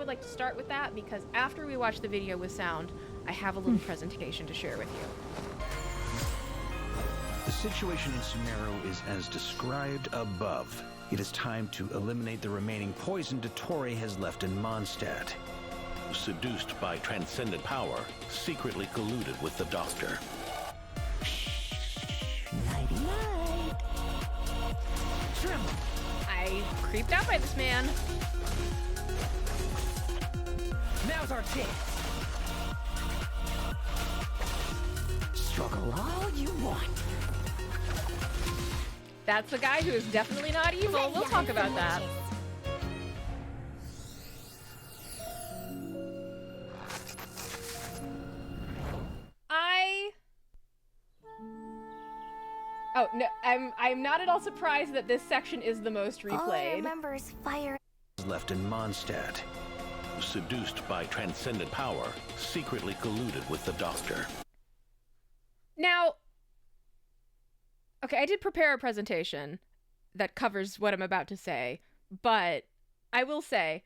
would like to start with that because after we watch the video with sound, I have a little presentation to share with you. The situation in Sumeru is as described above. It is time to eliminate the remaining poison Dottore has left in Mondstadt. Seduced by transcendent power, secretly colluded with the doctor. Nighty-night. Tremble. I creeped out by this man. Now's our chance. Struggle all you want. That's the guy who is definitely not evil. We'll talk about that. Oh, no, I'm not at all surprised that this section is the most replayed. All I remember is fire. Left in Mondstadt. Seduced by transcendent power, secretly colluded with the doctor. Now, okay, I did prepare a presentation that covers what I'm about to say, but I will say,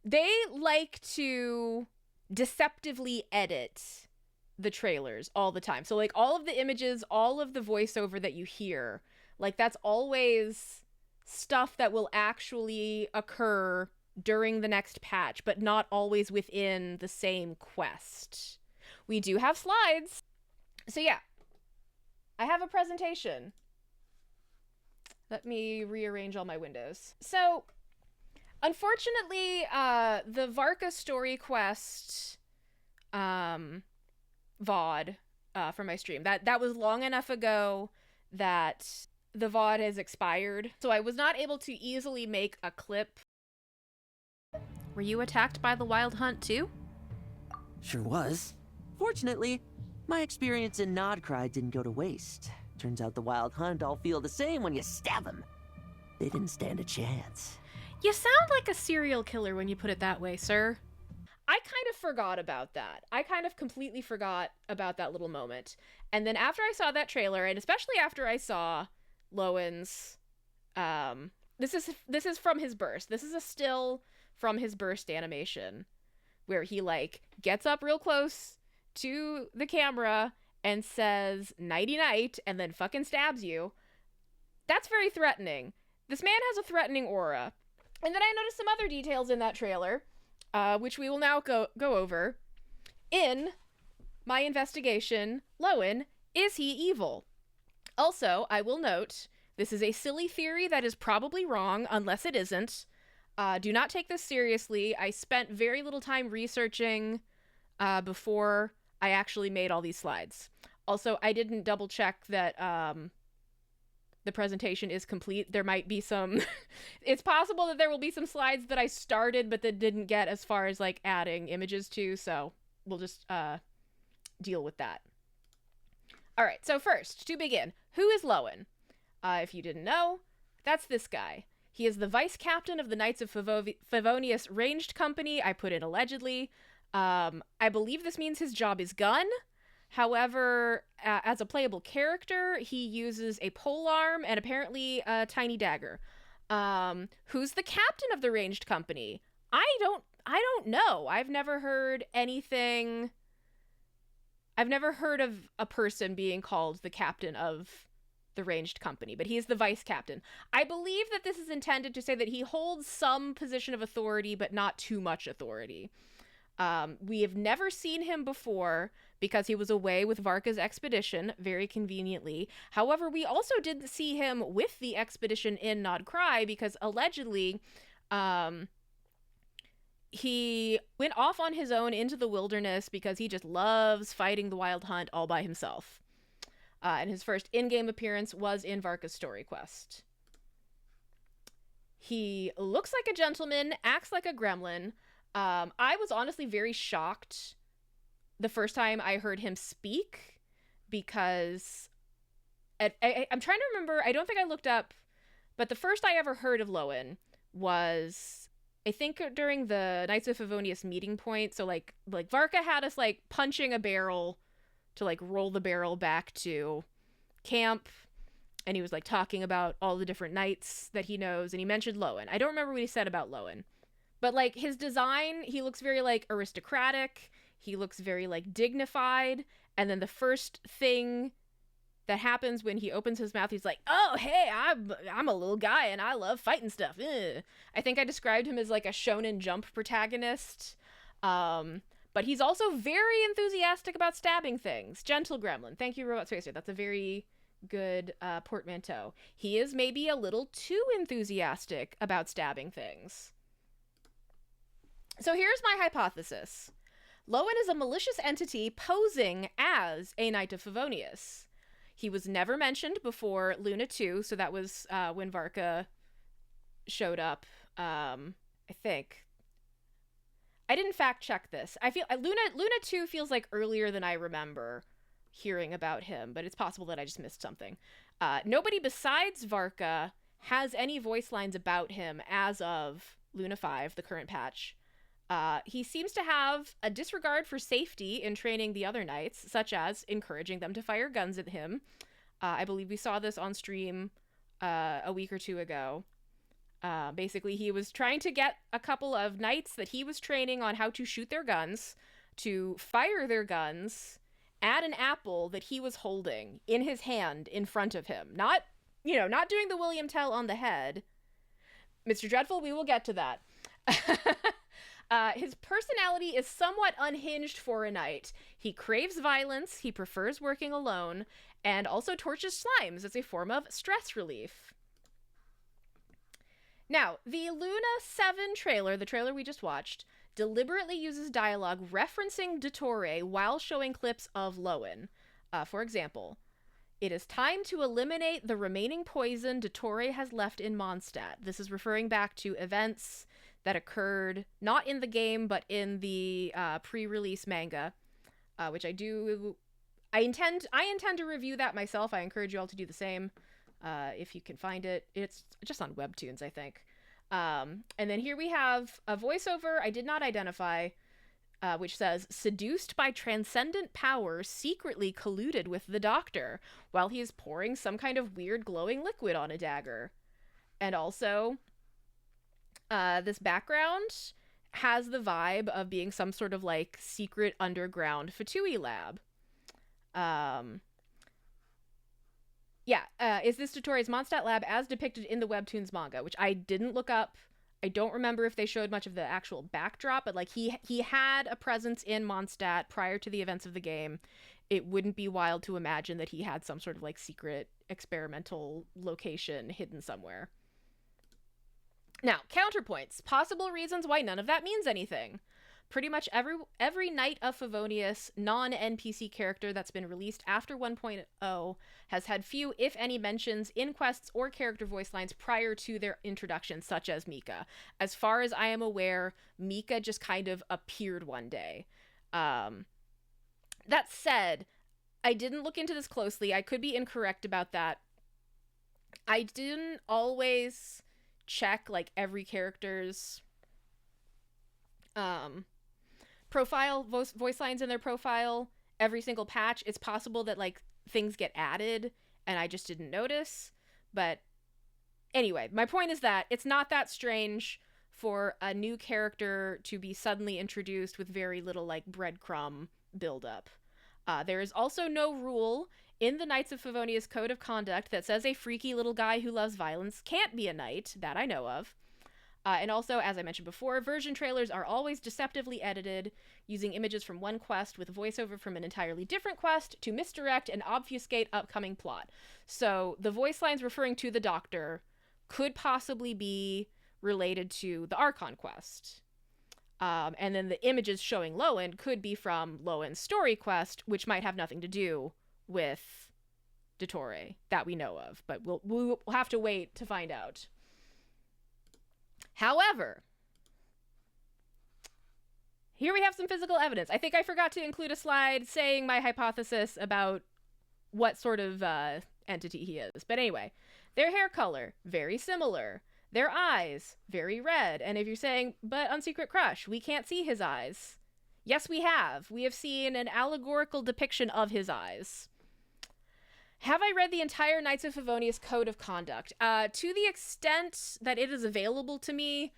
they like to deceptively edit the trailers all the time. So like all of the images, all of the voiceover that you hear, like that's always stuff that will actually occur during the next patch, but not always within the same quest. We do have slides. So yeah, I have a presentation. Let me rearrange all my windows. So unfortunately, the Varka story quest VOD for my stream, that was long enough ago that the VOD has expired, so I was not able to easily make a clip. Were you attacked by the Wild Hunt too? Sure was. Fortunately, my experience in Nodcry didn't go to waste. Turns out the Wild Hunt all feel the same when you stab them. They didn't stand a chance. You sound like a serial killer when you put it that way, sir. I kind of forgot about that. I kind of completely forgot about that little moment. And then after I saw that trailer, and especially after I saw Lowen's, this is from his burst. This is a still from his burst animation where he like gets up real close to the camera and says nighty night and then fucking stabs you. That's very threatening. This man has a threatening aura. And then I noticed some other details in that trailer, which we will now go over. In my investigation, Lohen, is he evil? Also, I will note, this is a silly theory that is probably wrong, unless it isn't. Do not take this seriously. I spent very little time researching before I actually made all these slides. Also, I didn't double check that the presentation is complete. There might be some... It's possible that there will be some slides that I started but that didn't get as far as like adding images to, so we'll just deal with that. All right, so first, to begin, who is Lohen? If you didn't know, that's this guy. He is the vice captain of the Knights of Favonius Ranged Company. I put in allegedly. I believe this means his job is gun. However, as a playable character, he uses a polearm and apparently a tiny dagger. Who's the captain of the Ranged Company? I don't know. I've never heard anything. I've never heard of a person being called the captain of the Ranged Company, but he is the vice captain. I believe that this is intended to say that he holds some position of authority, but not too much authority. We have never seen him before because he was away with Varka's expedition, very conveniently. However, we also didn't see him with the expedition in Nodcry because allegedly he went off on his own into the wilderness because he just loves fighting the Wild Hunt all by himself. And his first in-game appearance was in Varka's story quest. He looks like a gentleman, acts like a gremlin. I was honestly very shocked the first time I heard him speak because I'm trying to remember, I don't think I looked up, but the first I ever heard of Lohen was, I think during the Knights of Favonius meeting point. So like Varka had us like punching a barrel to like roll the barrel back to camp, and he was like talking about all the different knights that he knows, and he mentioned Lohen. I don't remember what he said about Lohen, But like his design, he looks very like aristocratic. He looks very like dignified. And then the first thing that happens when he opens his mouth, he's like, "Oh, hey, I'm a little guy and I love fighting stuff." Ugh. I think I described him as like a Shonen Jump protagonist. But he's also very enthusiastic about stabbing things. Gentle Gremlin. Thank you, Robot Spacer. That's a very good portmanteau. He is maybe a little too enthusiastic about stabbing things. So here's my hypothesis. Lohen is a malicious entity posing as a Knight of Favonius. He was never mentioned before Luna 2, so that was when Varka showed up, I think. I didn't fact check this. I feel Luna 2 feels like earlier than I remember hearing about him, but it's possible that I just missed something. Nobody besides Varka has any voice lines about him as of Luna 5, the current patch. He seems to have a disregard for safety in training the other knights, such as encouraging them to fire guns at him. I believe we saw this on stream a week or two ago. Basically, he was trying to get a couple of knights that he was training on how to shoot their guns, to fire their guns at an apple that he was holding in his hand in front of him. Not doing the William Tell on the head. Mr. Dreadful, we will get to that. His personality is somewhat unhinged for a knight. He craves violence, he prefers working alone, and also torches slimes as a form of stress relief. Now, the Luna 7 trailer, the trailer we just watched, deliberately uses dialogue referencing Dottore while showing clips of Lohen. For example, "It is time to eliminate the remaining poison Dottore has left in Mondstadt." This is referring back to events that occurred not in the game, but in the pre-release manga, which I intend to review that myself. I encourage you all to do the same if you can find it. It's just on Webtoons, I think. And then here we have a voiceover I did not identify, which says, "Seduced by transcendent power, secretly colluded with the doctor while he is pouring some kind of weird glowing liquid on a dagger." And also, this background has the vibe of being some sort of like secret underground Fatui lab. Is this Dottore's Mondstadt lab as depicted in the Webtoons manga, which I didn't look up. I don't remember if they showed much of the actual backdrop, but like he had a presence in Mondstadt prior to the events of the game. It wouldn't be wild to imagine that he had some sort of like secret experimental location hidden somewhere. Now, counterpoints. Possible reasons why none of that means anything. Pretty much every Knight of Favonius non-NPC character that's been released after 1.0 has had few, if any, mentions in quests or character voice lines prior to their introduction, such as Mika. As far as I am aware, Mika just kind of appeared one day. That said, I didn't look into this closely. I could be incorrect about that. I didn't always check like every character's profile, voice lines in their profile every single patch. It's possible that like things get added and I just didn't notice. But anyway, my point is that it's not that strange for a new character to be suddenly introduced with very little like breadcrumb buildup. There is also no rule in the Knights of Favonius Code of Conduct that says a freaky little guy who loves violence can't be a knight, that I know of. And also, as I mentioned before, version trailers are always deceptively edited, using images from one quest with voiceover from an entirely different quest to misdirect and obfuscate upcoming plot. So the voice lines referring to the Doctor could possibly be related to the Archon quest. And then the images showing Lohen could be from Lohen's story quest, which might have nothing to do with Dottore that we know of. But we'll have to wait to find out. However, here we have some physical evidence. I think I forgot to include a slide saying my hypothesis about what sort of entity he is. But anyway, their hair color, very similar. Their eyes, very red. And if you're saying, but on Secret Crush, we can't see his eyes. Yes, we have. We have seen an allegorical depiction of his eyes. Have I read the entire Knights of Favonius Code of Conduct? To the extent that it is available to me,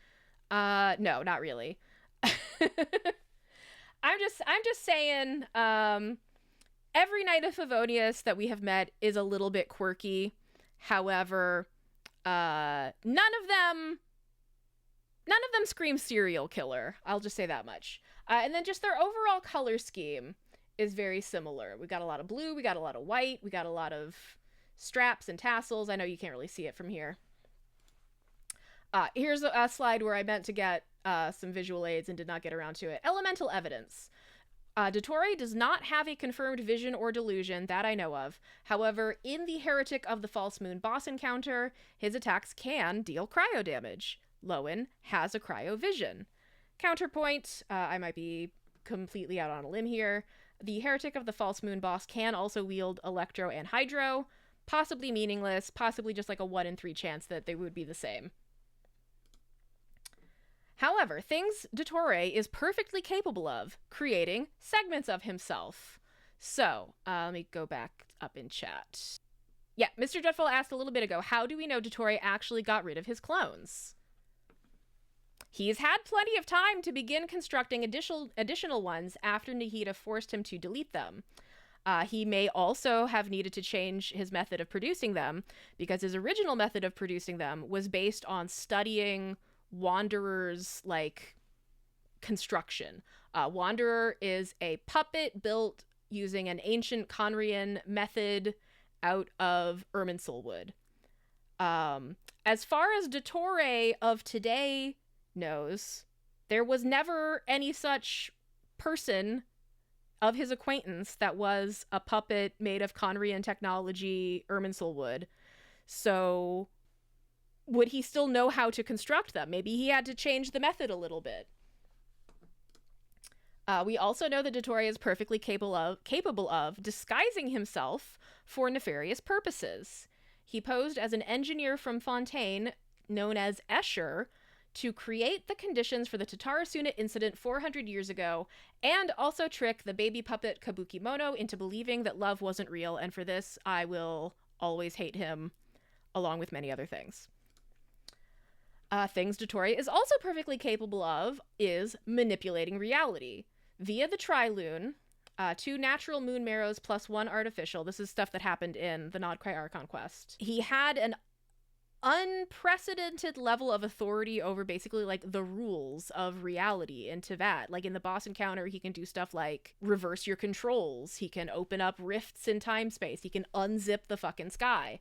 No, not really. I'm just saying, every Knight of Favonius that we have met is a little bit quirky. However, none of them scream serial killer. I'll just say that much. And then just their overall color scheme is very similar. We got a lot of blue, we got a lot of white, we got a lot of straps and tassels. I know you can't really see it from here. Here's a slide where I meant to get some visual aids and did not get around to it. Elemental evidence. Dottore does not have a confirmed vision or delusion that I know of. However, in the Heretic of the False Moon boss encounter, his attacks can deal cryo damage. Lohen has a cryo vision. Counterpoint, I might be completely out on a limb here. The Heretic of the False Moon boss can also wield Electro and Hydro. Possibly meaningless, possibly just like a 1 in 3 chance that they would be the same. However, things Dottore is perfectly capable of, creating segments of himself. So, let me go back up in chat. Yeah, Mr. Dreadful asked a little bit ago, how do we know Dottore actually got rid of his clones? He's had plenty of time to begin constructing additional ones after Nahida forced him to delete them. He may also have needed to change his method of producing them, because his original method of producing them was based on studying Wanderer's, like, construction. Wanderer is a puppet built using an ancient Conrian method out of Irminsul wood. As far as Dottore of today knows, there was never any such person of his acquaintance that was a puppet made of Conrian technology, Irminsul wood. So would he still know how to construct them? Maybe he had to change the method a little bit. We also know that Dottore is perfectly capable of disguising himself for nefarious purposes. He posed as an engineer from Fontaine, known as Escher, to create the conditions for the Tatarasuna incident 400 years ago, and also trick the baby puppet Kabuki Mono into believing that love wasn't real, and for this, I will always hate him, along with many other things. Things Dottore is also perfectly capable of is manipulating reality. Via the Trilune, 2 natural moon marrows plus 1 artificial. This is stuff that happened in the Nodcry Archon quest. He had an unprecedented level of authority over basically like the rules of reality in Teyvat. Like in the boss encounter, he can do stuff like reverse your controls. He can open up rifts in time space. He can unzip the fucking sky.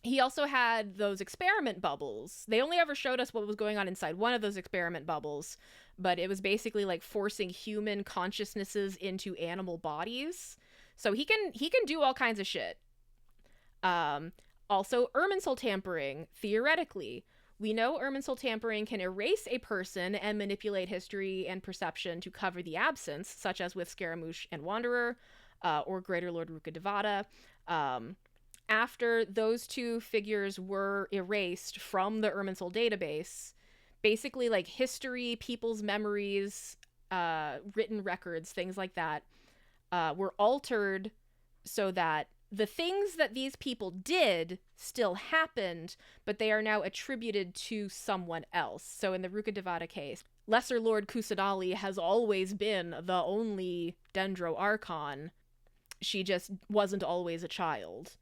He also had those experiment bubbles. They only ever showed us what was going on inside one of those experiment bubbles, but it was basically like forcing human consciousnesses into animal bodies. So he can do all kinds of shit. Also, Irminsul tampering, theoretically. We know Irminsul tampering can erase a person and manipulate history and perception to cover the absence, such as with Scaramouche and Wanderer, or Greater Lord Rukkhadevata. After those 2 figures were erased from the Irminsul database, basically like history, people's memories, written records, things like that, were altered so that the things that these people did still happened, but they are now attributed to someone else. So in the Rukkhadevata case, Lesser Lord Kusanali has always been the only Dendro Archon. She just wasn't always a child.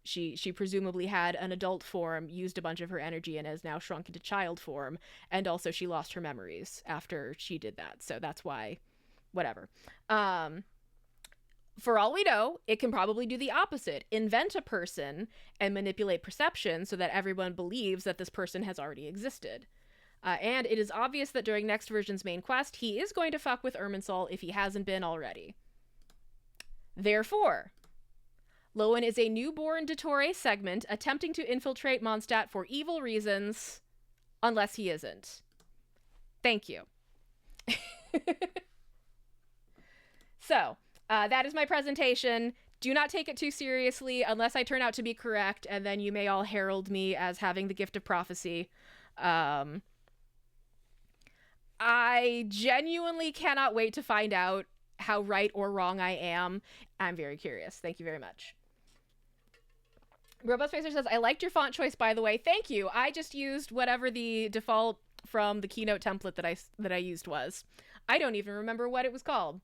She presumably had an adult form, used a bunch of her energy, and has now shrunk into child form. And also she lost her memories after she did that. So that's why, whatever. For all we know, it can probably do the opposite. Invent a person and manipulate perception so that everyone believes that this person has already existed. And it is obvious that during next version's main quest, he is going to fuck with Irminsul if he hasn't been already. Therefore, Lohen is a newborn Dottore segment attempting to infiltrate Mondstadt for evil reasons, unless he isn't. Thank you. So, that is my presentation. Do not take it too seriously unless I turn out to be correct, and then you may all herald me as having the gift of prophecy. I genuinely cannot wait to find out how right or wrong I am. I'm very curious. Thank you very much. Robot Spacer says, I liked your font choice, by the way. Thank you. I just used whatever the default from the Keynote template that I used was. I don't even remember what it was called.